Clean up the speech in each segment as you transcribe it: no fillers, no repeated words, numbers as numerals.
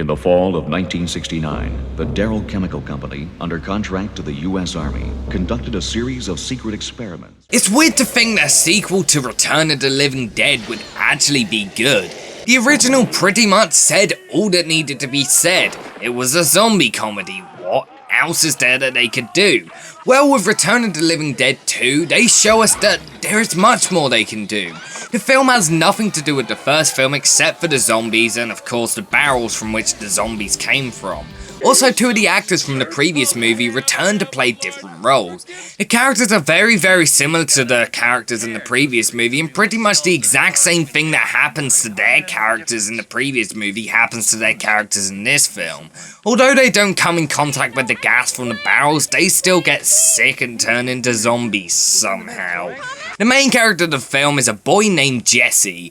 In the fall of 1969, the Darrow Chemical Company, under contract to the U.S. Army, conducted a series of secret experiments. It's weird to think that a sequel to Return of the Living Dead would actually be good. The original pretty much said all that needed to be said. It was a zombie comedy. What else is there that they could do? Well, with Return of the Living Dead 2, they show us that there is much more they can do. The film has nothing to do with the first film except for the zombies and of course the barrels from which the zombies came from. Also, two of the actors from the previous movie return to play different roles. The characters are very similar to the characters in the previous movie, and pretty much the exact same thing that happens to their characters in the previous movie happens to their characters in this film. Although they don't come in contact with the gas from the barrels, they still get sick and turn into zombies somehow. The main character of the film is a boy named Jesse.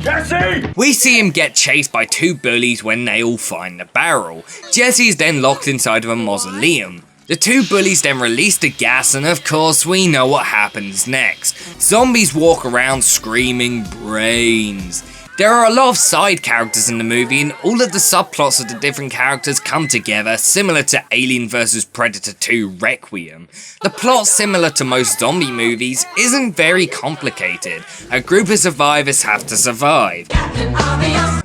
We see him get chased by two bullies when they all find the barrel. Jesse is then locked inside of a mausoleum. The two bullies then release the gas, and of course we know what happens next. Zombies walk around screaming brains. There are a lot of side characters in the movie, and all of the subplots of the different characters come together, similar to Alien vs Predator 2 Requiem. The plot, similar to most zombie movies, isn't very complicated. A group of survivors have to survive.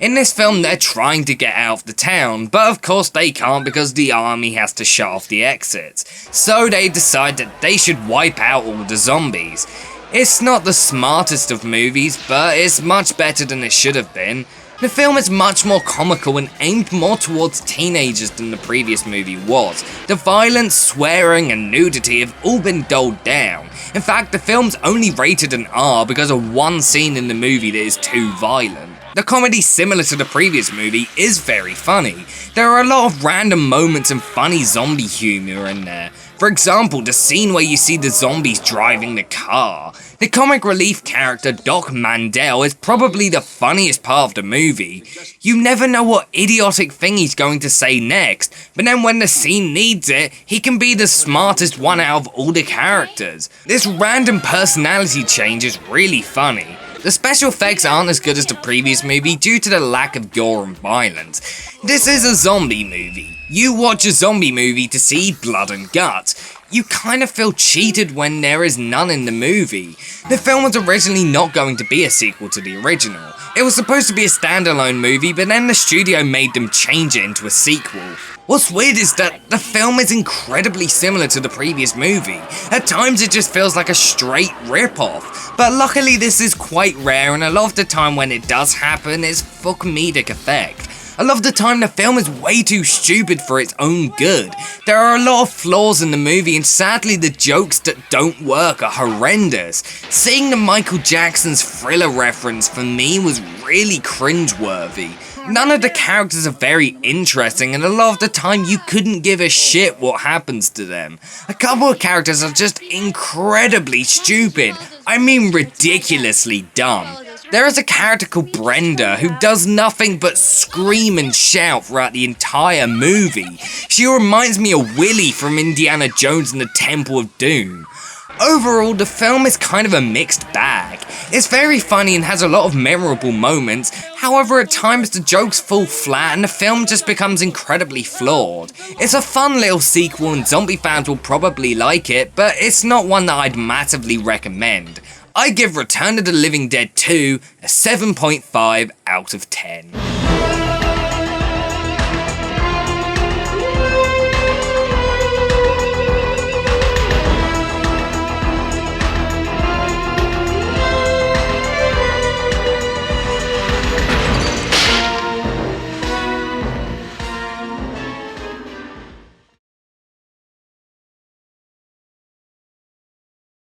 In this film, they're trying to get out of the town, but of course they can't because the army has to shut off the exits. So they decide that they should wipe out all the zombies. It's not the smartest of movies, but it's much better than it should have been. The film is much more comical and aimed more towards teenagers than the previous movie was. The violence, swearing and nudity have all been dulled down. In fact, the film's only rated an R because of one scene in the movie that is too violent. The comedy, similar to the previous movie, is very funny. There are a lot of random moments and funny zombie humour in there. For example, the scene where you see the zombies driving the car. The comic relief character Doc Mandel is probably the funniest part of the movie. You never know what idiotic thing he's going to say next, but then when the scene needs it, he can be the smartest one out of all the characters. This random personality change is really funny. The special effects aren't as good as the previous movie due to the lack of gore and violence. This is a zombie movie. You watch a zombie movie to see blood and guts. You kind of feel cheated when there is none in the movie. The film was originally not going to be a sequel to the original. It was supposed to be a standalone movie, but then the studio made them change it into a sequel. What's weird is that the film is incredibly similar to the previous movie. At times it just feels like a straight rip-off, but luckily this is quite rare, and a lot of the time when it does happen, it's for comedic effect. A lot of the time the film is way too stupid for its own good. There are a lot of flaws in the movie, and sadly the jokes that don't work are horrendous. Seeing the Michael Jackson's Thriller reference for me was really cringeworthy. None of the characters are very interesting, and a lot of the time you couldn't give a shit what happens to them. A couple of characters are just incredibly stupid. I mean ridiculously dumb. There is a character called Brenda who does nothing but scream and shout throughout the entire movie. She reminds me of Willy from Indiana Jones and the Temple of Doom. Overall, the film is kind of a mixed bag. It's very funny and has a lot of memorable moments, however at times the jokes fall flat and the film just becomes incredibly flawed. It's a fun little sequel and zombie fans will probably like it, but it's not one that I'd massively recommend. I give Return of the Living Dead 2 a 7.5 out of 10.